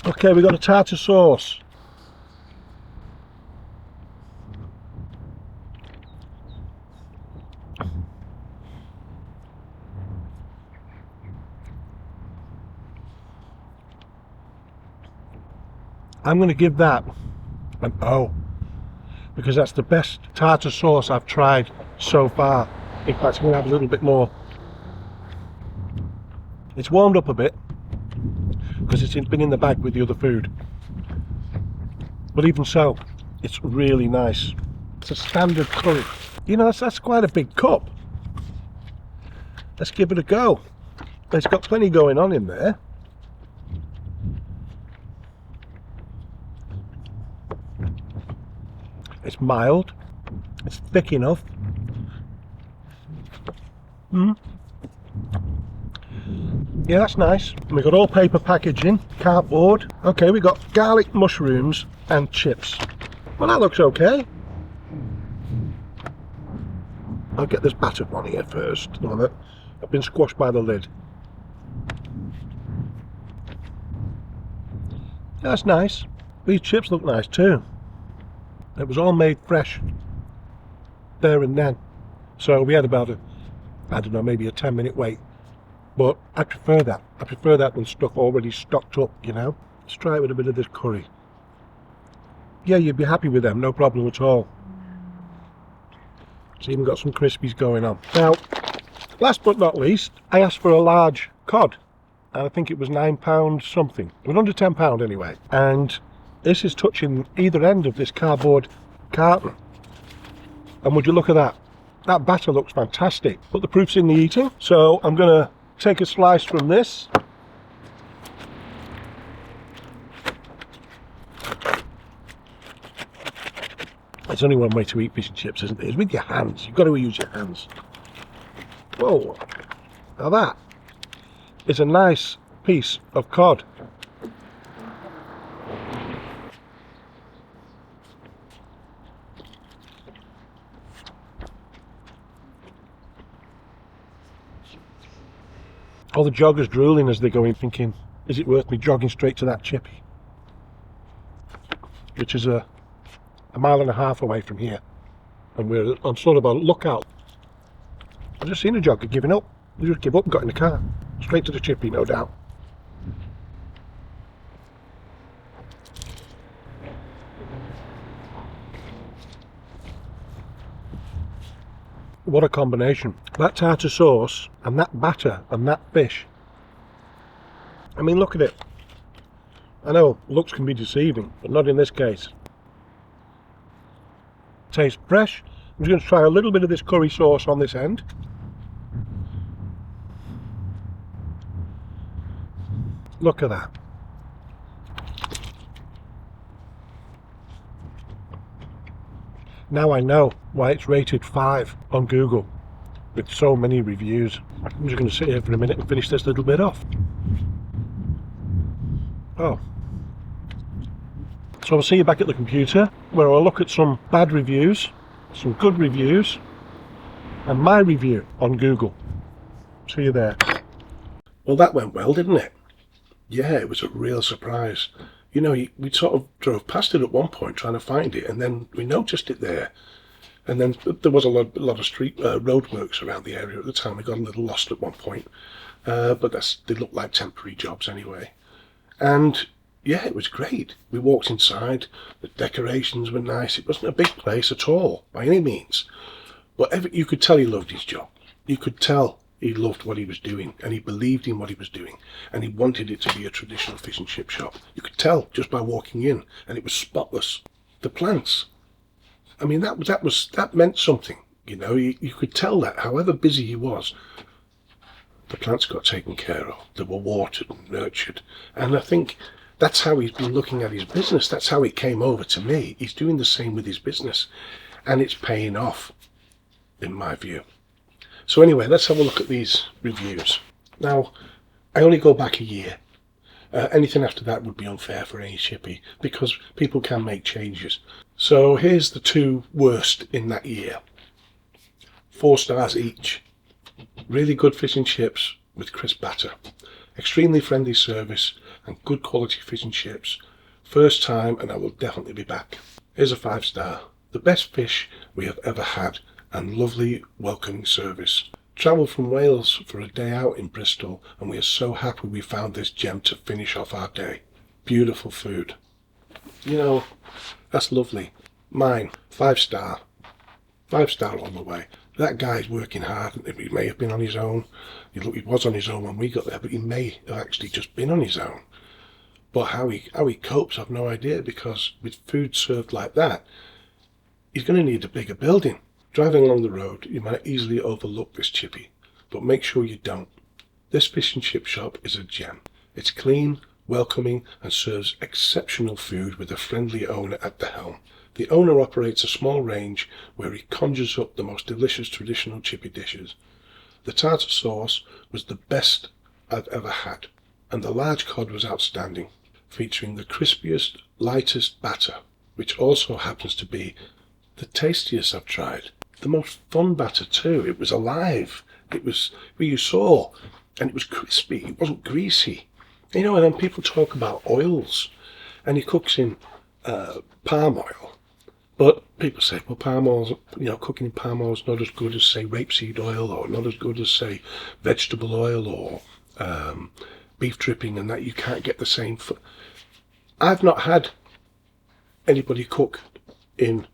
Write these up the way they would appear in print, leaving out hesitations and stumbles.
Okay, we've got a tartar sauce. I'm going to give that an O, because that's the best tartar sauce I've tried so far. In fact, I'm going to have a little bit more. It's warmed up a bit because it's been in the bag with the other food, but even so, it's really nice. It's a standard curry. You know, that's quite a big cup. Let's give it a go. It's got plenty going on in there. It's mild. It's thick enough. Yeah, that's nice. We've got all paper packaging, cardboard. Okay, we've got garlic, mushrooms and chips. Well, that looks okay. I'll get this battered one here first. I've been squashed by the lid. Yeah, that's nice. These chips look nice too. It was all made fresh there and then. So we had about I don't know, maybe a 10-minute wait. But I prefer that. I prefer that than stuff already stocked up, you know. Let's try it with a bit of this curry. Yeah, you'd be happy with them, no problem at all. It's even got some Crispies going on. Now, last but not least, I asked for a large cod. And I think it was £9 something. It was under £10 anyway. And this is touching either end of this cardboard carton. And would you look at that? That batter looks fantastic. But the proof's in the eating. So I'm going to take a slice from this. There's only one way to eat fish and chips, isn't there? It's with your hands. You've got to use your hands. Whoa. Now that is a nice piece of cod. All the joggers drooling as they go in, thinking, is it worth me jogging straight to that Chippy? Which is a mile and a half away from here. And we're on sort of a lookout. I've just seen a jogger giving up. They just give up and got in the car. Straight to the Chippy, no doubt. What a combination. That tartar sauce and that batter and that fish. I mean, look at it. I know looks can be deceiving, but not in this case. Tastes fresh. I'm just going to try a little bit of this curry sauce on this end. Look at that. Now I know why it's rated 5 on Google with so many reviews. I'm just going to sit here for a minute and finish this little bit off. Oh. So I'll see you back at the computer where I'll look at some bad reviews, some good reviews, and my review on Google. See you there. Well, that went well, didn't it? Yeah, it was a real surprise. You know, we sort of drove past it at one point trying to find it, and then we noticed it there. And then there was a lot of street roadworks around the area at the time. We got a little lost at one point, but they looked like temporary jobs anyway. And yeah, it was great. We walked inside. The decorations were nice. It wasn't a big place at all, by any means. But you could tell he loved his job. You could tell he loved what he was doing, and he believed in what he was doing, and he wanted it to be a traditional fish and chip shop. You could tell just by walking in, and it was spotless. The plants, I mean, that meant something. You know, you could tell that however busy he was, the plants got taken care of. They were watered and nurtured, and I think that's how he's been looking at his business. That's how it came over to me. He's doing the same with his business, and it's paying off, in my view. So anyway, let's have a look at these reviews. Now, I only go back a year. Anything after that would be unfair for any Chippy, because people can make changes. So here's the 2 worst in that year. 4 stars each. Really good fish and chips with crisp batter. Extremely friendly service. and good quality fish and chips. First time, and I will definitely be back. Here's a 5-star. The best fish we have ever had, and lovely welcoming service. Travelled from Wales for a day out in Bristol, and we are so happy we found this gem to finish off our day. Beautiful food. You know, that's lovely. Mine, 5-star. 5-star all the way. That guy's working hard. He may have been on his own. He was on his own when we got there, but he may have actually just been on his own. But how he copes, I've no idea, because with food served like that, he's going to need a bigger building. Driving along the road, you might easily overlook this chippy, but make sure you don't. This fish and chip shop is a gem. It's clean, welcoming, and serves exceptional food with a friendly owner at the helm. The owner operates a small range where he conjures up the most delicious traditional chippy dishes. The tartar sauce was the best I've ever had, and the large cod was outstanding, featuring the crispiest, lightest batter, which also happens to be the tastiest I've tried. The most fun batter too. It was alive. It was where you saw, and it was crispy. It wasn't greasy. You know, and then people talk about oils, and he cooks in palm oil. But people say, well, palm oil, cooking in palm oil is not as good as, say, rapeseed oil, or not as good as, say, vegetable oil, or beef dripping, and that you can't get the same. I've not had anybody cook in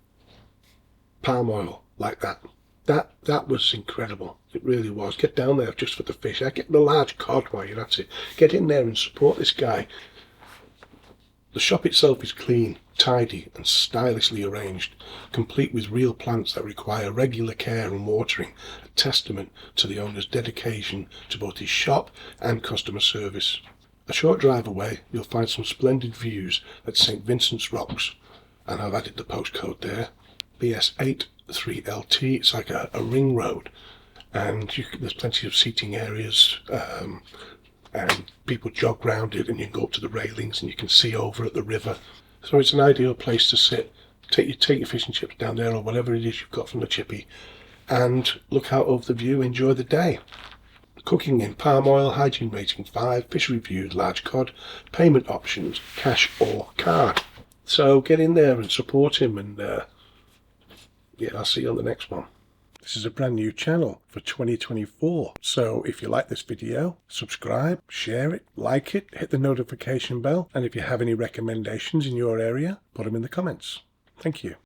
palm oil like that. That was incredible. It really was. Get down there just for the fish. I get the large cod while you're at it. Get in there and support this guy. The shop itself is clean, tidy and stylishly arranged, complete with real plants that require regular care and watering, a testament to the owner's dedication to both his shop and customer service. A short drive away, you'll find some splendid views at St Vincent's Rocks, and I've added the postcode there, BS8 3LT. It's like a ring road, and there's plenty of seating areas, and people jog round it, and you can go up to the railings and you can see over at the river. So it's an ideal place to sit. Take your fish and chips down there, or whatever it is you've got from the chippy, and look out over the view, enjoy the day. Cooking in palm oil, hygiene rating 5, fish reviewed, large cod, payment options, cash or card. So get in there and support him, and yeah, I'll see you on the next one. This is a brand new channel for 2024. So if you like this video, subscribe, share it, like it, hit the notification bell. And if you have any recommendations in your area, put them in the comments. Thank you.